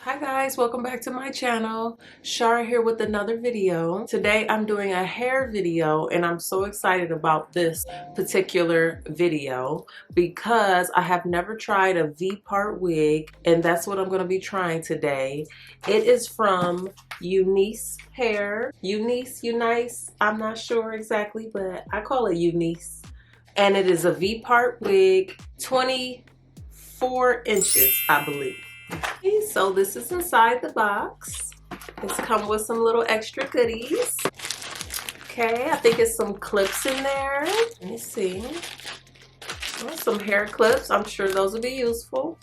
Hi guys, welcome back to my channel. Chara here with another video. Today I'm doing a hair video and I'm so excited about this particular video because I have never tried a V-part wig and that's what I'm going to be trying today. It is from Unice hair. Unice, I'm not sure exactly, but I call it Unice. And it is a V-part wig, 24 inches, I believe. Okay, so this is inside the box. It's come with some little extra goodies. Okay, I think it's some clips in there. Let me see. Oh, some hair clips. I'm sure those will be useful.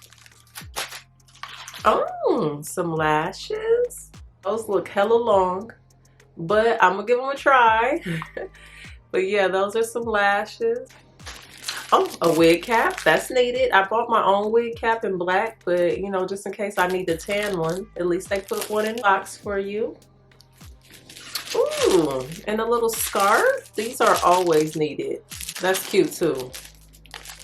Oh, some lashes. Those look hella long, but I'm gonna give them a try. But yeah, those are some lashes. Oh, a wig cap. That's needed. I bought my own wig cap in black, but you know, just in case I need the tan one, at least they put one in the box for you. Ooh, and a little scarf. These are always needed. That's cute too.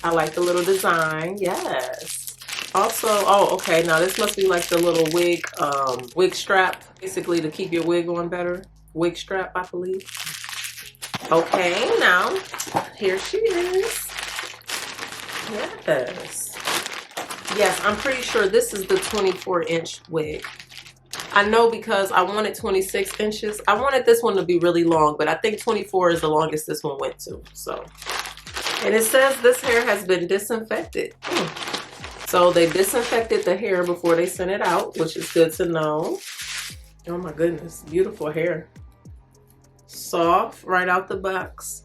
I like the little design. Yes. Also, oh, okay. Now this must be like the little wig strap, basically to keep your wig on better. Wig strap, I believe. Okay, now here she is. Yes, I'm pretty sure this is the 24-inch wig. I know because I wanted 26 inches. I wanted this one to be really long, but I think 24 is the longest this one went to. So, and it says this hair has been disinfected. So they disinfected the hair before they sent it out, which is good to know. Oh my goodness, beautiful hair. Soft right out the box.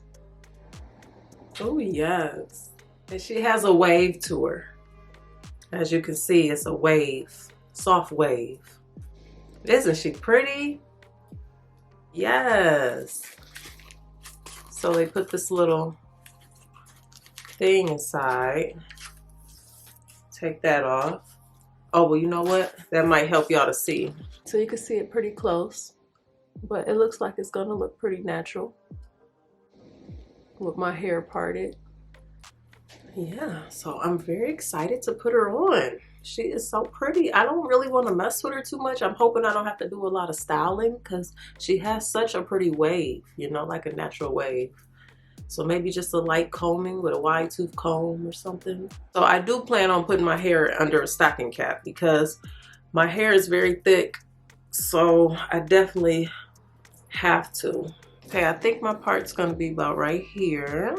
Oh yes. And she has a wave to her. As you can see, it's a wave, soft wave. Isn't she pretty? Yes. So they put this little thing inside. Take that off. Oh, well, you know what? That might help y'all to see. So you can see it pretty close, but it looks like it's gonna look pretty natural with my hair parted. Yeah, so I'm very excited to put her on. She is so pretty. I don't really want to mess with her too much. I'm hoping I don't have to do a lot of styling because she has such a pretty wave, you know, like a natural wave. So maybe just a light combing with a wide tooth comb or something. So I do plan on putting my hair under a stocking cap because my hair is very thick. So I definitely have to. Okay, I think my part's going to be about right here.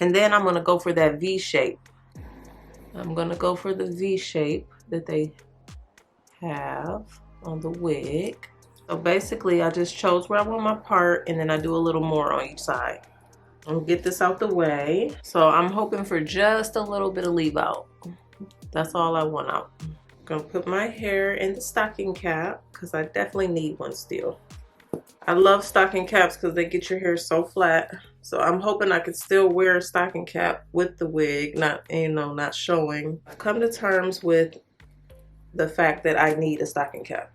And then I'm going to go for that V shape. I'm going to go for the V shape that they have on the wig. So basically I just chose where I want my part and then I do a little more on each side. I'll get this out the way. So I'm hoping for just a little bit of leave out. That's all I want out. I'm going to put my hair in the stocking cap because I definitely need one still. I love stocking caps because they get your hair so flat. So I'm hoping I can still wear a stocking cap with the wig, not showing. I've come to terms with the fact that I need a stocking cap.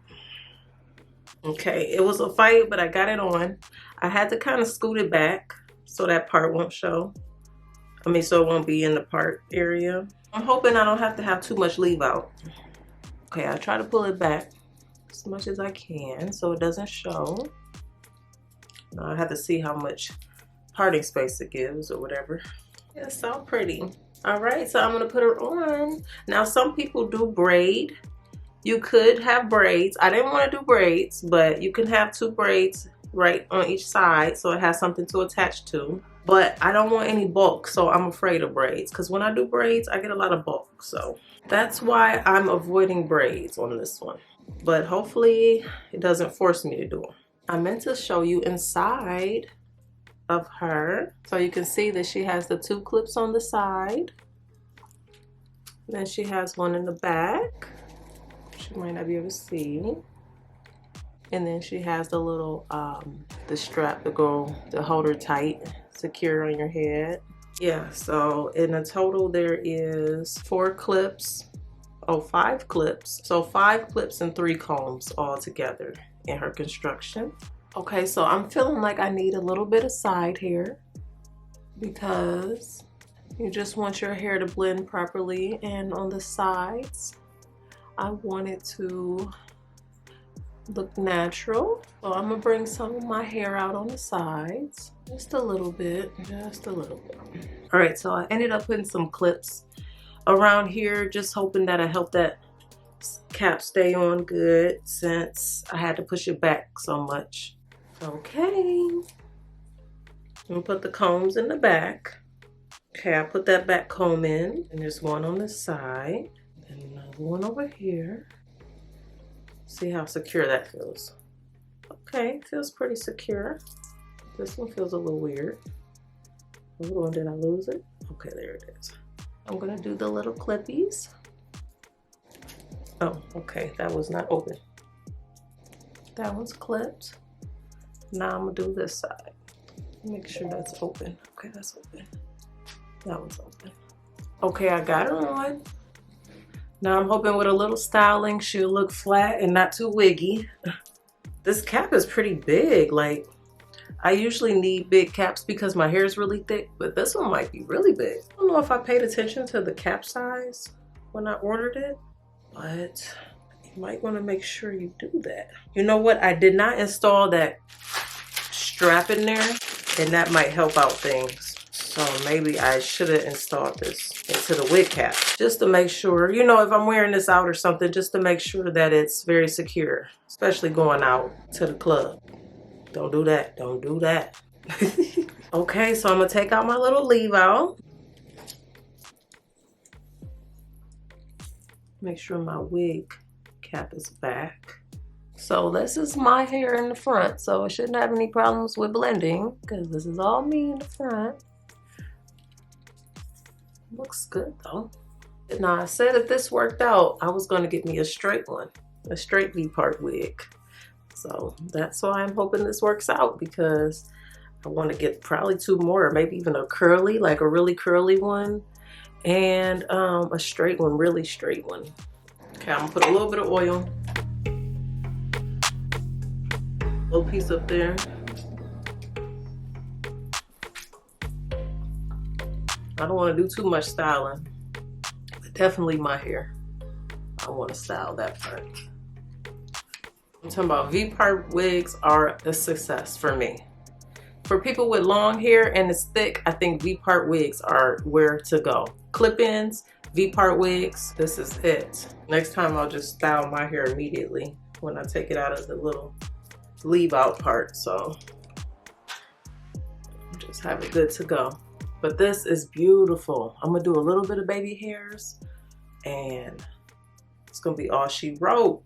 Okay, it was a fight, but I got it on. I had to kind of scoot it back so that part won't show. So it won't be in the part area. I'm hoping I don't have to have too much leave out. Okay, I try to pull it back as much as I can so it doesn't show. Now I have to see how much parting space it gives or whatever. It's so pretty. All right, so I'm gonna put her on. Now some people do braid. You could have braids. I didn't want to do braids, but you can have 2 braids right on each side so it has something to attach to. But I don't want any bulk, so I'm afraid of braids because when I do braids, I get a lot of bulk. So that's why I'm avoiding braids on this one. But hopefully it doesn't force me to do them. I meant to show you inside of her. So you can see that she has the 2 clips on the side. Then she has one in the back. She might not be able to see. And then she has the little, the strap to hold her tight, secure on your head. Yeah, so in a total there is 4 clips. Oh, 5 clips. So 5 clips and 3 combs all together in her construction. Okay, so I'm feeling like I need a little bit of side hair because you just want your hair to blend properly and on the sides. I want it to look natural. So I'm gonna bring some of my hair out on the sides. Just a little bit, just a little bit. All right, so I ended up putting some clips around here, just hoping that I help that cap stay on good since I had to push it back so much. Okay, I'm gonna put the combs in the back. Okay, I put that back comb in, and there's one on this side, and another one over here. See how secure that feels. Okay, feels pretty secure. This one feels a little weird. Hold on, did I lose it? Okay, there it is. I'm gonna do the little clippies. Oh, okay, that was not open. That one's clipped. Now I'm gonna do this side. Make sure that's open. Okay, that's open. That one's open. Okay, I got it on. Now I'm hoping with a little styling, she'll look flat and not too wiggy. This cap is pretty big. Like, I usually need big caps because my hair is really thick, but this one might be really big. I don't know if I paid attention to the cap size when I ordered it, but you might want to make sure you do that. You know what? I did not install that strap in there, and that might help out things. So maybe I should have installed this into the wig cap just to make sure, you know, if I'm wearing this out or something, just to make sure that it's very secure, especially going out to the club. Don't do that. Don't do that. Okay, so I'm going to take out my little leave out. Make sure my wig cap is back. So this is my hair in the front, so it shouldn't have any problems with blending because this is all me in the front. Looks good though. Now I said if this worked out, I was going to get me a straight one, a straight V-part wig. So that's why I'm hoping this works out, because I want to get probably 2 more, or maybe even a curly, like a really curly one, and a straight one, really straight one. Okay, I'm gonna put a little bit of oil, little piece up there. I don't want to do too much styling, but definitely my hair. I want to style that part. I'm talking about V-part wigs are a success for me. For people with long hair and it's thick, I think V-part wigs are where to go. Clip-ins, V-part wigs, this is it. Next time I'll just style my hair immediately when I take it out of the little leave out part. So just have it good to go. But this is beautiful. I'm gonna do a little bit of baby hairs and it's gonna be all she wrote.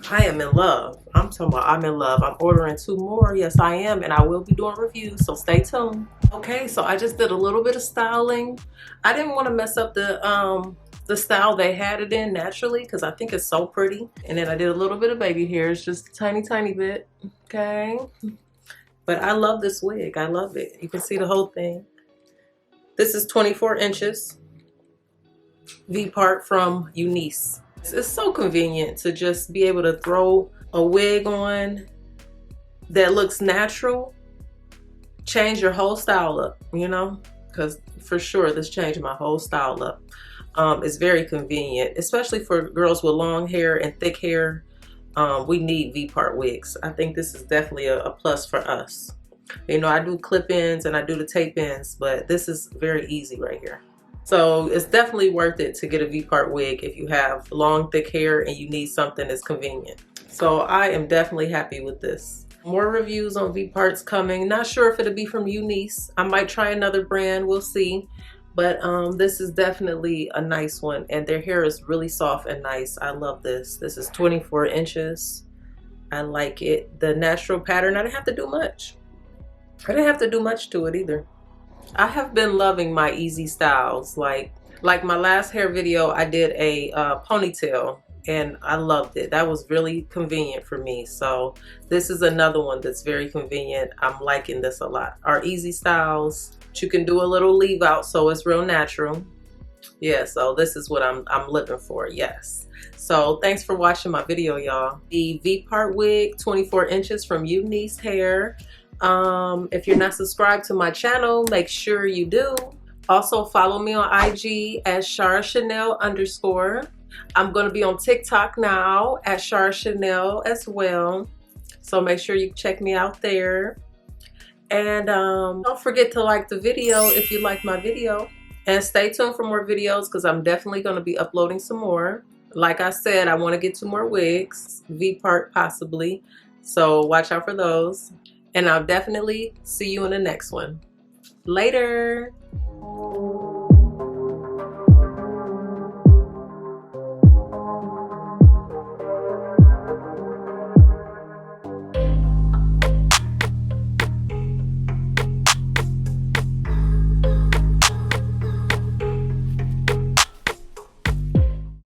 I am in love. I'm talking about I'm in love. I'm ordering 2 more. Yes, I am, and I will be doing reviews, so stay tuned. Okay, so I just did a little bit of styling. I didn't want to mess up the style they had it in naturally because I think it's so pretty. And then I did a little bit of baby hairs, just a tiny, tiny bit. Okay. But I love this wig. I love it. You can see the whole thing. This is 24 inches V-part from Unice. It's so convenient to just be able to throw a wig on that looks natural, change your whole style up, you know, because for sure this changed my whole style up. It's very convenient, especially for girls with long hair and thick hair. We need V-part wigs. I think this is definitely a plus for us. You know, I do clip-ins and I do the tape-ins, but this is very easy right here. So it's definitely worth it to get a V-part wig if you have long, thick hair and you need something that's convenient. So I am definitely happy with this. More reviews on V-parts coming. Not sure if it'll be from Unice. I might try another brand, we'll see. But this is definitely a nice one, and their hair is really soft and nice. I love this. This is 24 inches. I like it. The natural pattern, I didn't have to do much. I didn't have to do much to it either. I have been loving my easy styles. Like my last hair video, I did a ponytail and I loved it. That was really convenient for me. So this is another one that's very convenient. I'm liking this a lot. Our easy styles, you can do a little leave out so it's real natural. Yeah, so this is what I'm looking for, yes. So thanks for watching my video, y'all. The V-part wig, 24 inches from Unice Hair. If you're not subscribed to my channel, make sure you do. Also follow me on IG as Chara Chanel _. I'm going to be on TikTok now at Chara Chanel as well. So make sure you check me out there. And don't forget to like the video if you like my video. And stay tuned for more videos because I'm definitely going to be uploading some more. Like I said, I want to get 2 more wigs, V-part possibly. So watch out for those. And I'll definitely see you in the next one. Later.